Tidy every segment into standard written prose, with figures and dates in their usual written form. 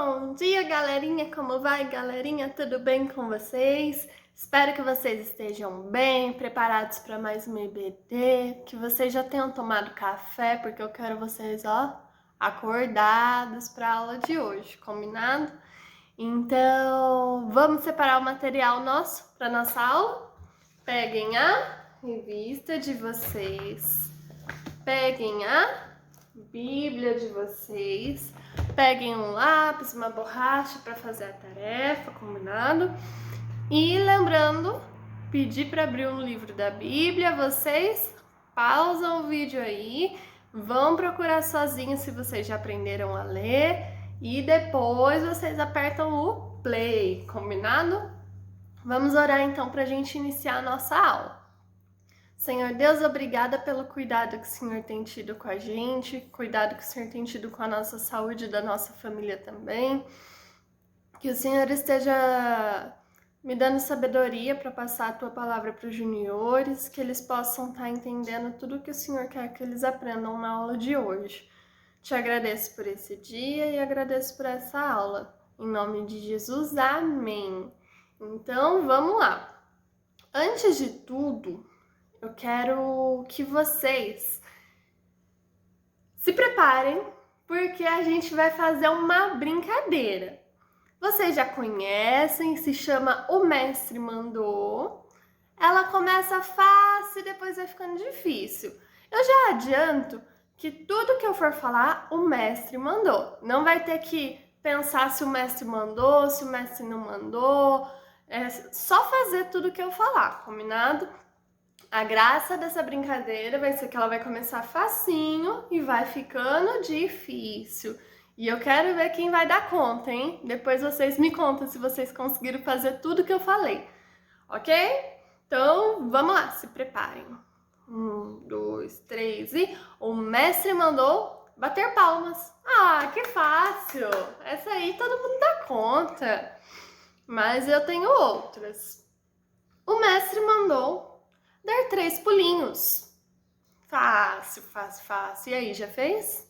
Bom dia, galerinha! Como vai, galerinha? Tudo bem com vocês? Espero que vocês estejam bem, preparados para mais um EBD, que vocês já tenham tomado café, porque eu quero vocês, acordados para a aula de hoje, combinado? Então, vamos separar o material nosso para nossa aula? Peguem a revista de vocês, peguem a Bíblia de vocês, peguem um lápis, uma borracha para fazer a tarefa, combinado? E lembrando, pedir para abrir um livro da Bíblia, vocês pausam o vídeo aí, vão procurar sozinhos se vocês já aprenderam a ler e depois vocês apertam o play, combinado? Vamos orar então para a gente iniciar a nossa aula. Senhor Deus, obrigada pelo cuidado que o Senhor tem tido com a gente, cuidado que o Senhor tem tido com a nossa saúde e da nossa família também. Que o Senhor esteja me dando sabedoria para passar a Tua palavra para os juniores, que eles possam estar entendendo tudo que o Senhor quer que eles aprendam na aula de hoje. Te agradeço por esse dia e agradeço por essa aula. Em nome de Jesus, amém. Então, vamos lá. Antes de tudo, eu quero que vocês se preparem, porque a gente vai fazer uma brincadeira. Vocês já conhecem, se chama O Mestre Mandou. Ela começa fácil e depois vai ficando difícil. Eu já adianto que tudo que eu for falar, o mestre mandou. Não vai ter que pensar se o mestre mandou, se o mestre não mandou. É só fazer tudo que eu falar, combinado? A graça dessa brincadeira vai ser que ela vai começar facinho e vai ficando difícil. E eu quero ver quem vai dar conta, hein? Depois vocês me contam se vocês conseguiram fazer tudo que eu falei, ok? Então, vamos lá, se preparem. 1, 2, 3 e... O mestre mandou bater palmas. Ah, que fácil! Essa aí todo mundo dá conta. Mas eu tenho outras. O mestre mandou dar 3 pulinhos. Fácil, fácil, fácil. E aí, já fez?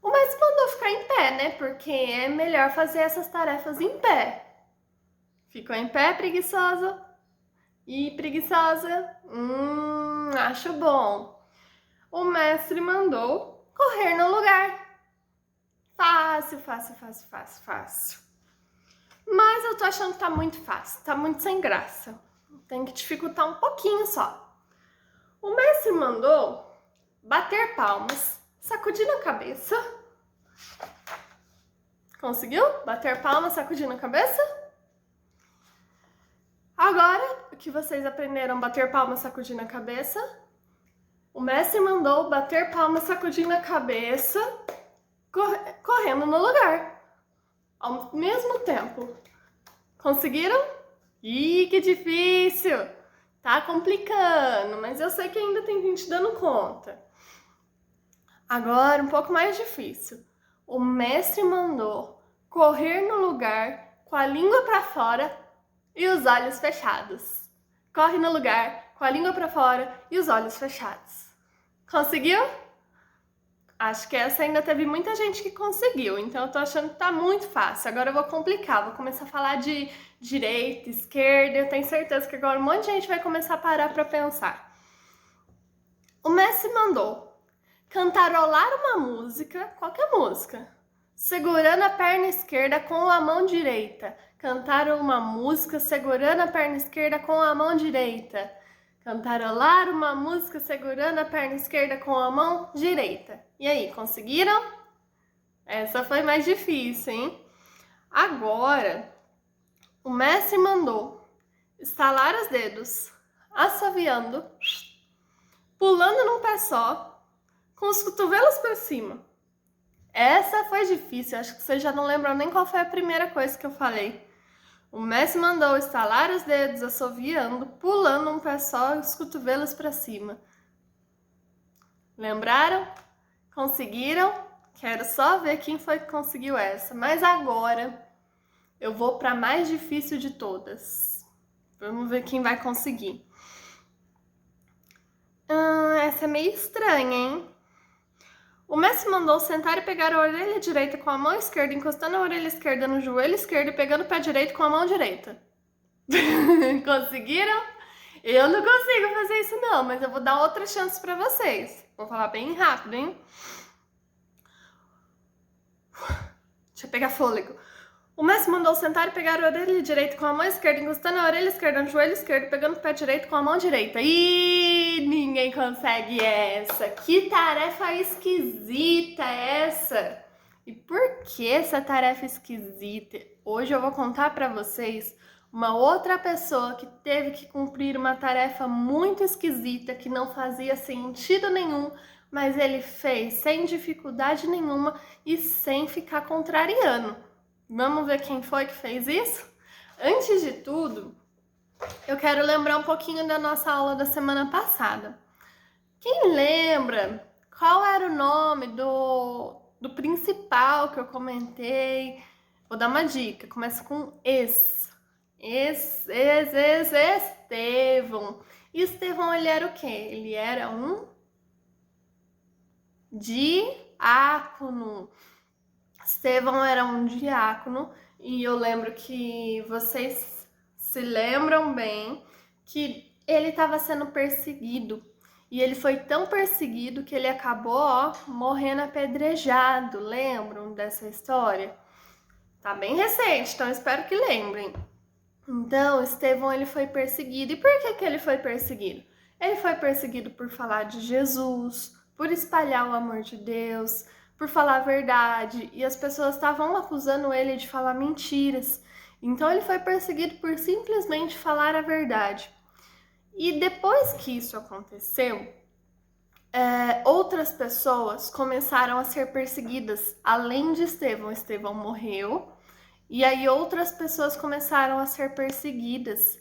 O mestre mandou ficar em pé, né? Porque é melhor fazer essas tarefas em pé. Ficou em pé, preguiçosa? E preguiçosa? Acho bom. O mestre mandou correr no lugar. Fácil, fácil, fácil, fácil, fácil. Mas eu tô achando que tá muito fácil, tá muito sem graça. Tem que dificultar um pouquinho só. O mestre mandou bater palmas, sacudindo a cabeça. Conseguiu? Bater palmas, sacudindo a cabeça? Agora, o que vocês aprenderam bater palmas, sacudindo a cabeça? O mestre mandou bater palmas, sacudindo a cabeça, correndo no lugar. Ao mesmo tempo. Conseguiram? Ih, que difícil! Tá complicando, mas eu sei que ainda tem gente dando conta. Agora, um pouco mais difícil. O mestre mandou correr no lugar com a língua para fora e os olhos fechados. Corre no lugar com a língua para fora e os olhos fechados. Conseguiu? Acho que essa ainda teve muita gente que conseguiu, então eu tô achando que tá muito fácil. Agora eu vou complicar, vou começar a falar de direita, esquerda, eu tenho certeza que agora um monte de gente vai começar a parar pra pensar. O mestre mandou cantarolar uma música, qualquer música, segurando a perna esquerda com a mão direita. Cantar uma música segurando a perna esquerda com a mão direita. Cantarolar uma música segurando a perna esquerda com a mão direita. E aí, conseguiram? Essa foi mais difícil, hein? Agora, o mestre mandou estalar os dedos, assoviando, pulando num pé só, com os cotovelos para cima. Essa foi difícil, acho que vocês já não lembram nem qual foi a primeira coisa que eu falei. O mestre mandou estalar os dedos, assoviando, pulando um pé só e os cotovelos para cima. Lembraram? Conseguiram? Quero só ver quem foi que conseguiu essa. Mas agora eu vou para a mais difícil de todas. Vamos ver quem vai conseguir. Essa é meio estranha, hein? O mestre mandou sentar e pegar a orelha direita com a mão esquerda, encostando a orelha esquerda no joelho esquerdo e pegando o pé direito com a mão direita. Conseguiram? Eu não consigo fazer isso não, mas eu vou dar outra chance pra vocês. Vou falar bem rápido, hein? Deixa eu pegar fôlego. O mestre mandou sentar e pegar a orelha direita com a mão esquerda, encostando a orelha esquerda no joelho esquerdo, pegando o pé direito com a mão direita. Ih, ninguém consegue essa. Que tarefa esquisita essa. E por que essa tarefa esquisita? Hoje eu vou contar pra vocês uma outra pessoa que teve que cumprir uma tarefa muito esquisita, que não fazia sentido nenhum, mas ele fez sem dificuldade nenhuma e sem ficar contrariando. Vamos ver quem foi que fez isso? Antes de tudo, eu quero lembrar um pouquinho da nossa aula da semana passada. Quem lembra qual era o nome do principal que eu comentei? Vou dar uma dica, começa com Estevão. E Estevão, ele era o quê? Ele era um diácono. Estevão era um diácono e eu lembro que vocês se lembram bem que ele estava sendo perseguido e ele foi tão perseguido que ele acabou morrendo apedrejado. Lembram dessa história? Tá bem recente, então espero que lembrem. Então, Estevão, ele foi perseguido. E por que ele foi perseguido? Ele foi perseguido por falar de Jesus, por espalhar o amor de Deus, por falar a verdade, e as pessoas estavam acusando ele de falar mentiras. Então ele foi perseguido por simplesmente falar a verdade. E depois que isso aconteceu, outras pessoas começaram a ser perseguidas, além de Estevão. Estevão morreu, e aí outras pessoas começaram a ser perseguidas.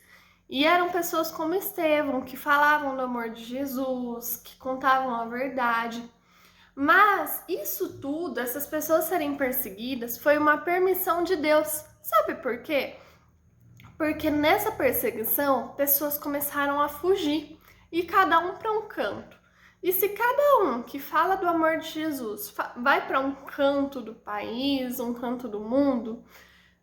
E eram pessoas como Estevão, que falavam do amor de Jesus, que contavam a verdade. Mas isso tudo, essas pessoas serem perseguidas, foi uma permissão de Deus. Sabe por quê? Porque nessa perseguição, pessoas começaram a fugir, e cada um para um canto. E se cada um que fala do amor de Jesus vai para um canto do país, um canto do mundo,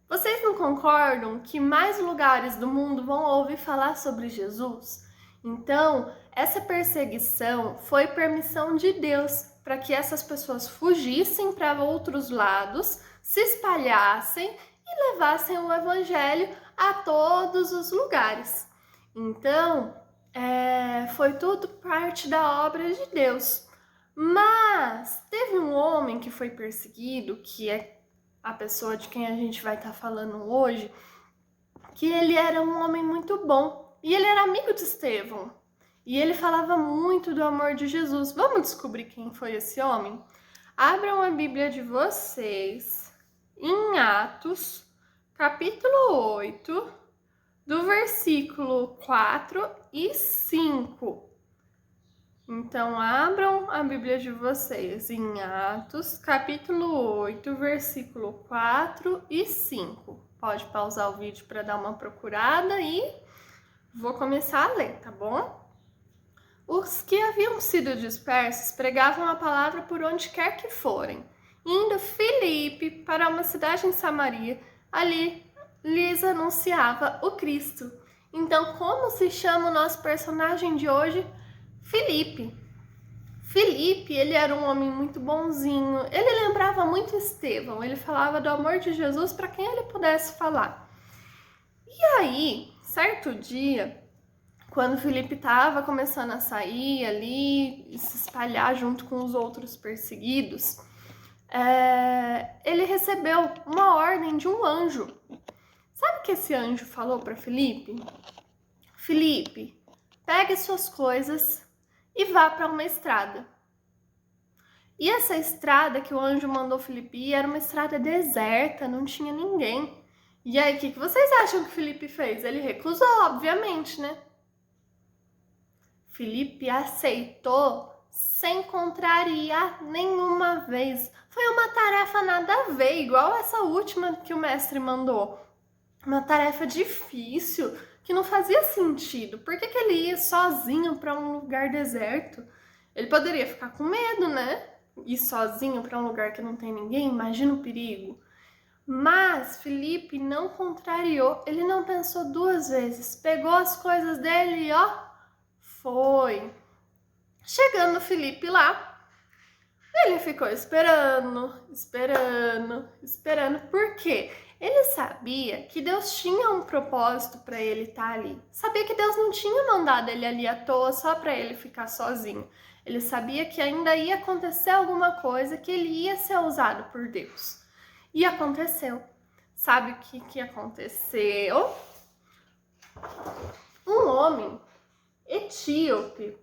vocês não concordam que mais lugares do mundo vão ouvir falar sobre Jesus? Então, essa perseguição foi permissão de Deus para que essas pessoas fugissem para outros lados, se espalhassem e levassem o evangelho a todos os lugares. Então, foi tudo parte da obra de Deus. Mas teve um homem que foi perseguido, que é a pessoa de quem a gente vai estar falando hoje, que ele era um homem muito bom e ele era amigo de Estevão. E ele falava muito do amor de Jesus. Vamos descobrir quem foi esse homem? Abram a Bíblia de vocês em Atos, capítulo 8, do versículo 4 e 5. Então, abram a Bíblia de vocês em Atos, capítulo 8, versículo 4 e 5. Pode pausar o vídeo para dar uma procurada e vou começar a ler, tá bom? Os que haviam sido dispersos pregavam a palavra por onde quer que forem. Indo Filipe para uma cidade em Samaria, ali lhes anunciava o Cristo. Então, como se chama o nosso personagem de hoje? Filipe. Filipe, ele era um homem muito bonzinho. Ele lembrava muito Estevão. Ele falava do amor de Jesus para quem ele pudesse falar. E aí, certo dia, quando Filipe estava começando a sair ali e se espalhar junto com os outros perseguidos, ele recebeu uma ordem de um anjo. Sabe o que esse anjo falou para Filipe? Filipe, pegue suas coisas e vá para uma estrada. E essa estrada que o anjo mandou Filipe ir era uma estrada deserta, não tinha ninguém. E aí, o que vocês acham que Filipe fez? Ele recusou, obviamente, né? Filipe aceitou sem contrariar nenhuma vez. Foi uma tarefa nada a ver, igual essa última que o mestre mandou. Uma tarefa difícil, que não fazia sentido. Por que ele ia sozinho para um lugar deserto? Ele poderia ficar com medo, né? ir sozinho para um lugar que não tem ninguém, imagina o perigo. Mas Felipe não contrariou, ele não pensou duas vezes, pegou as coisas dele e ó, foi. Chegando Felipe lá, ele ficou esperando. Por quê? Ele sabia que Deus tinha um propósito para ele estar ali. Sabia que Deus não tinha mandado ele ali à toa só para ele ficar sozinho. Ele sabia que ainda ia acontecer alguma coisa, que ele ia ser usado por Deus. E aconteceu. Sabe o que aconteceu? Um homem etíope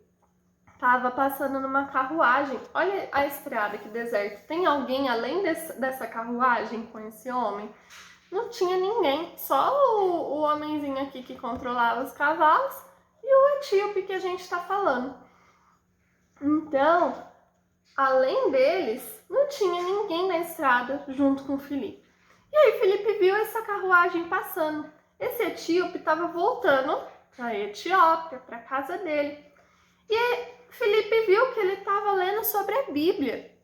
estava passando numa carruagem. Olha a estrada, que deserto. Tem alguém além dessa carruagem com esse homem? Não tinha ninguém. Só o homenzinho aqui que controlava os cavalos e o etíope que a gente está falando. Então, além deles, não tinha ninguém na estrada junto com Felipe. E aí Felipe viu essa carruagem passando. Esse etíope estava voltando para a Etiópia, para a casa dele. E Felipe viu que ele estava lendo sobre a Bíblia.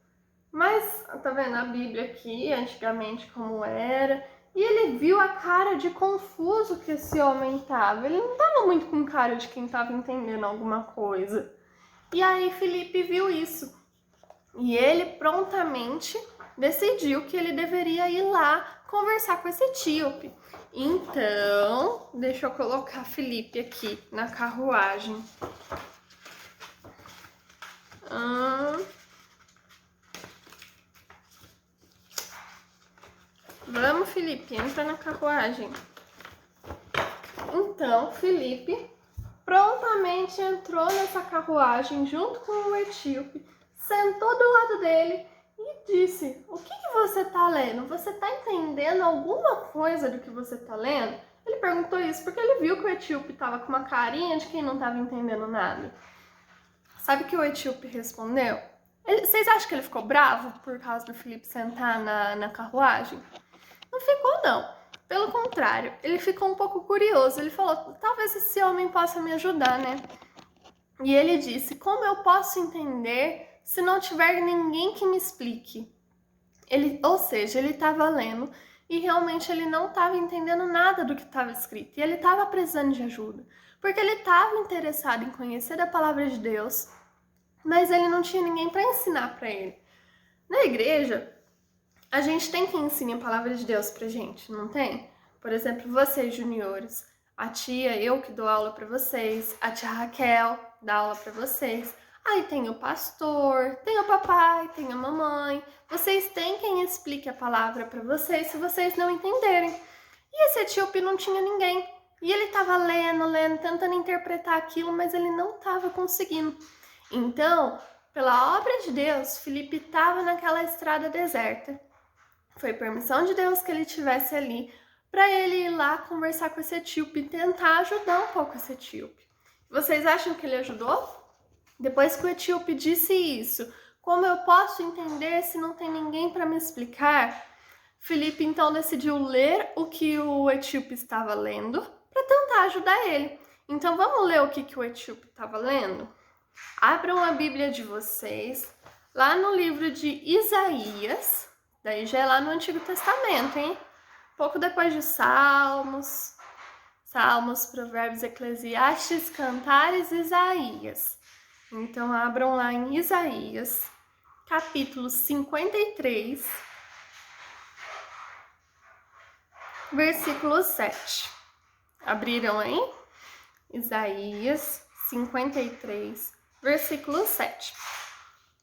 Mas, tá vendo a Bíblia aqui, antigamente como era? E ele viu a cara de confuso que esse homem estava. Ele não estava muito com cara de quem estava entendendo alguma coisa. E aí Felipe viu isso. E ele prontamente decidiu que ele deveria ir lá conversar com esse etíope. Então, deixa eu colocar Felipe aqui na carruagem. Vamos, Felipe, entra na carruagem. Então, Felipe prontamente entrou nessa carruagem junto com o etíope, sentou do lado dele e disse: o que você está lendo? Você está entendendo alguma coisa do que você está lendo? Ele perguntou isso porque ele viu que o etíope estava com uma carinha de quem não estava entendendo nada. Sabe o que o etíope respondeu? Vocês acham que ele ficou bravo por causa do Felipe sentar na carruagem? Não ficou, não. Pelo contrário, ele ficou um pouco curioso. Ele falou: talvez esse homem possa me ajudar, né? E ele disse: como eu posso entender se não tiver ninguém que me explique? Ou seja, ele estava lendo e realmente ele não estava entendendo nada do que estava escrito. E ele estava precisando de ajuda, porque ele estava interessado em conhecer a palavra de Deus, mas ele não tinha ninguém para ensinar para ele. Na igreja, a gente tem quem ensine a palavra de Deus pra gente, não tem? Por exemplo, vocês, juniores, a tia, eu que dou aula pra vocês, a tia Raquel dá aula pra vocês. Aí tem o pastor, tem o papai, tem a mamãe. Vocês têm quem explique a palavra pra vocês se vocês não entenderem. E esse etíope não tinha ninguém. E ele tava lendo, tentando interpretar aquilo, mas ele não tava conseguindo. Então, pela obra de Deus, Felipe estava naquela estrada deserta. Foi permissão de Deus que ele estivesse ali para ele ir lá conversar com esse etíope e tentar ajudar um pouco esse etíope. Vocês acham que ele ajudou? Depois que o etíope disse isso, como eu posso entender se não tem ninguém para me explicar? Felipe então decidiu ler o que o etíope estava lendo para tentar ajudar ele. Então vamos ler o que o etíope estava lendo? Abram a Bíblia de vocês lá no livro de Isaías. Daí já é lá no Antigo Testamento, hein? Pouco depois de Salmos, Provérbios, Eclesiastes, Cantares e Isaías. Então abram lá em Isaías, capítulo 53, versículo 7. Abriram aí? Isaías 53, versículo 7.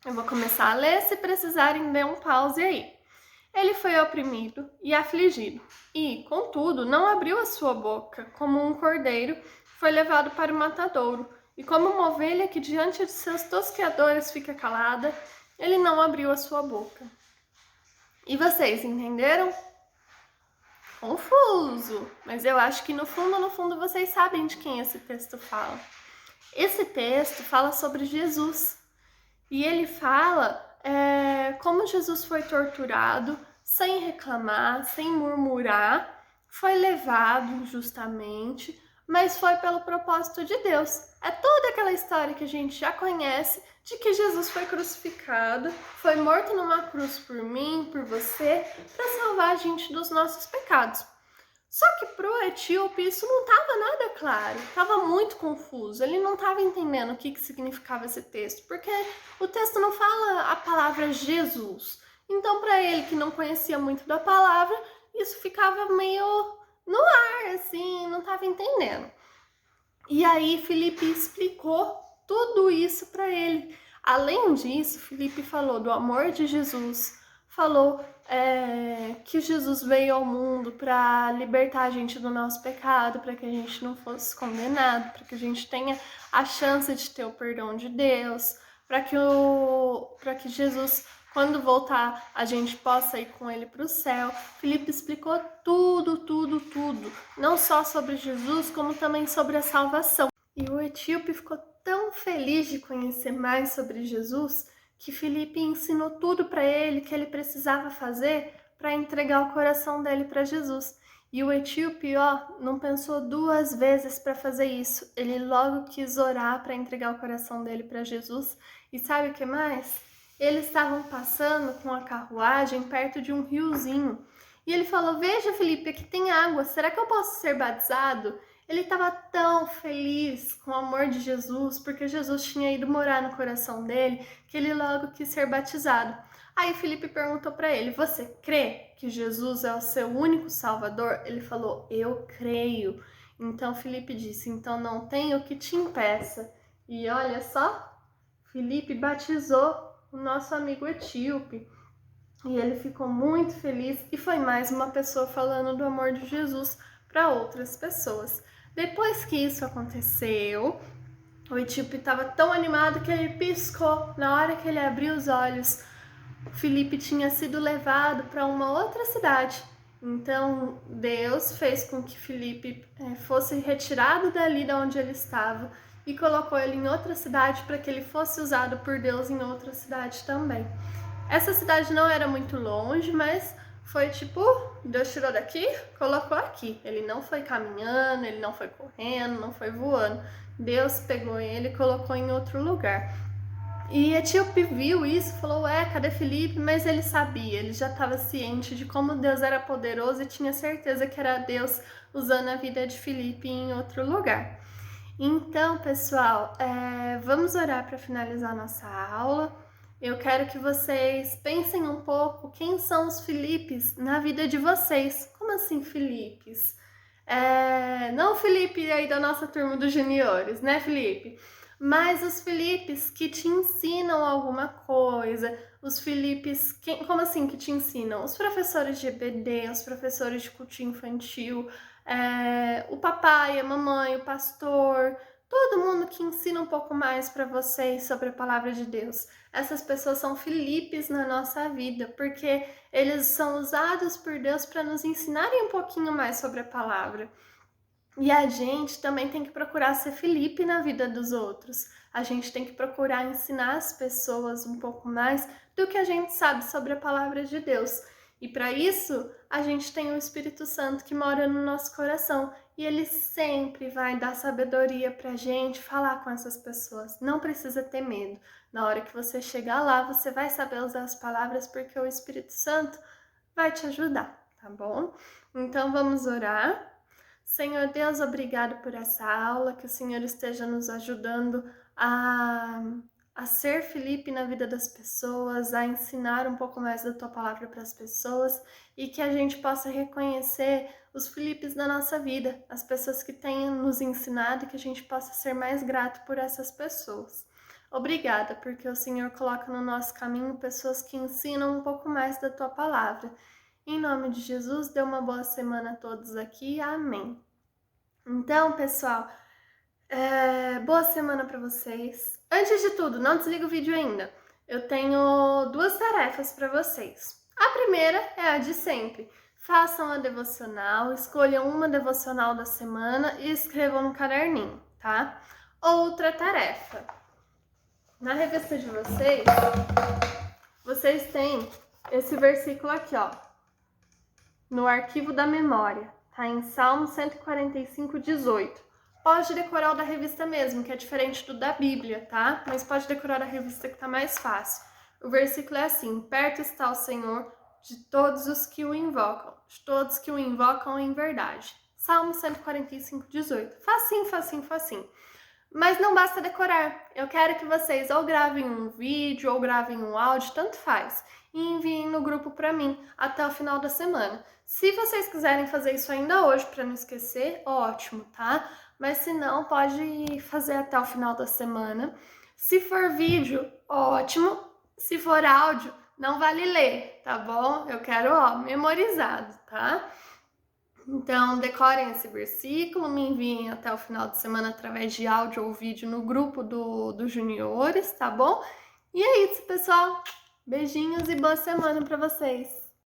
Eu vou começar a ler, se precisarem, dê um pause aí. Ele foi oprimido e afligido, e, contudo, não abriu a sua boca. Como um cordeiro, foi levado para o matadouro, e como uma ovelha que diante de seus tosqueadores fica calada, ele não abriu a sua boca. E vocês entenderam? Confuso, mas eu acho que no fundo vocês sabem de quem esse texto fala. Esse texto fala sobre Jesus, e ele fala como Jesus foi torturado, sem reclamar, sem murmurar, foi levado injustamente, mas foi pelo propósito de Deus. é toda aquela história que a gente já conhece de que Jesus foi crucificado, foi morto numa cruz por mim, por você, para salvar a gente dos nossos pecados. Só que pro etíope isso não estava nada claro, estava muito confuso, ele não estava entendendo o que significava esse texto, porque o texto não fala a palavra Jesus. Então, para ele que não conhecia muito da palavra, isso ficava meio no ar, assim, não estava entendendo. E aí Felipe explicou tudo isso para ele. Além disso, Felipe falou do amor de Jesus, falou que Jesus veio ao mundo para libertar a gente do nosso pecado, para que a gente não fosse condenado, para que a gente tenha a chance de ter o perdão de Deus, para que Jesus, quando voltar, a gente possa ir com ele para o céu. Felipe explicou tudo, não só sobre Jesus, como também sobre a salvação. E o etíope ficou tão feliz de conhecer mais sobre Jesus que Felipe ensinou tudo para ele que ele precisava fazer para entregar o coração dele para Jesus. E o etíope, não pensou duas vezes para fazer isso. Ele logo quis orar para entregar o coração dele para Jesus. E sabe o que mais? Eles estavam passando com a carruagem perto de um riozinho. E ele falou: "Veja, Felipe, aqui tem água. Será que eu posso ser batizado?" Ele estava tão feliz com o amor de Jesus, porque Jesus tinha ido morar no coração dele, que ele logo quis ser batizado. Aí Felipe perguntou para ele: "Você crê que Jesus é o seu único Salvador?" Ele falou: "Eu creio." Então Felipe disse: "Então não tem o que te impeça." E olha só, Felipe batizou o nosso amigo etíope. E ele ficou muito feliz e foi mais uma pessoa falando do amor de Jesus para outras pessoas. Depois que isso aconteceu, o etíope estava tão animado que ele piscou. Na hora que ele abriu os olhos, Felipe tinha sido levado para uma outra cidade. Então Deus fez com que Felipe fosse retirado dali de onde ele estava e colocou ele em outra cidade para que ele fosse usado por Deus em outra cidade também. Essa cidade não era muito longe, mas foi tipo, Deus tirou daqui, colocou aqui. Ele não foi caminhando, ele não foi correndo, não foi voando. Deus pegou ele e colocou em outro lugar. E Etíope viu isso e falou: cadê Felipe? Mas ele sabia, ele já estava ciente de como Deus era poderoso e tinha certeza que era Deus usando a vida de Felipe em outro lugar. Então, pessoal, vamos orar para finalizar nossa aula. Eu quero que vocês pensem um pouco quem são os Filipes na vida de vocês. Como assim, Filipes? Não o Felipe aí da nossa turma dos juniores, né, Felipe? Mas os Filipes que te ensinam alguma coisa, os Filipes, como assim que te ensinam? Os professores de EBD, os professores de culto infantil, o papai, a mamãe, o pastor, todo mundo que ensina um pouco mais para vocês sobre a palavra de Deus. Essas pessoas são Filipes na nossa vida, porque eles são usados por Deus para nos ensinarem um pouquinho mais sobre a palavra. E a gente também tem que procurar ser Felipe na vida dos outros. A gente tem que procurar ensinar as pessoas um pouco mais do que a gente sabe sobre a palavra de Deus. E para isso, a gente tem o Espírito Santo que mora no nosso coração. E ele sempre vai dar sabedoria pra gente falar com essas pessoas. Não precisa ter medo. Na hora que você chegar lá, você vai saber usar as palavras porque o Espírito Santo vai te ajudar, tá bom? Então vamos orar. Senhor Deus, obrigado por essa aula, que o Senhor esteja nos ajudando a ser Felipe na vida das pessoas, a ensinar um pouco mais da Tua palavra para as pessoas e que a gente possa reconhecer os Filipes da nossa vida, as pessoas que têm nos ensinado e que a gente possa ser mais grato por essas pessoas. Obrigada, porque o Senhor coloca no nosso caminho pessoas que ensinam um pouco mais da Tua palavra. Em nome de Jesus, dê uma boa semana a todos aqui. Amém. Então, pessoal, boa semana para vocês. Antes de tudo, não desliga o vídeo ainda. Eu tenho duas tarefas para vocês. A primeira é a de sempre. Façam a devocional, escolham uma devocional da semana e escrevam no caderninho, tá? Outra tarefa. Na revista de vocês têm esse versículo aqui, ó, no arquivo da memória, tá em Salmo 145, 18. pode decorar o da revista mesmo, que é diferente do da Bíblia, tá? Mas pode decorar da revista que tá mais fácil. O versículo é assim: perto está o Senhor de todos os que o invocam, de todos que o invocam em verdade. Salmo 145, 18. Facinho, facinho, facinho. Mas não basta decorar. Eu quero que vocês ou gravem um vídeo ou gravem um áudio, tanto faz, e enviem no grupo para mim até o final da semana. Se vocês quiserem fazer isso ainda hoje para não esquecer, ótimo, tá? Mas se não, pode fazer até o final da semana. Se for vídeo, ótimo. Se for áudio, não vale ler, tá bom? Eu quero, memorizado, tá? Então, decorem esse versículo, me enviem até o final de semana através de áudio ou vídeo no grupo dos juniores, tá bom? E é isso, pessoal. Beijinhos e boa semana para vocês.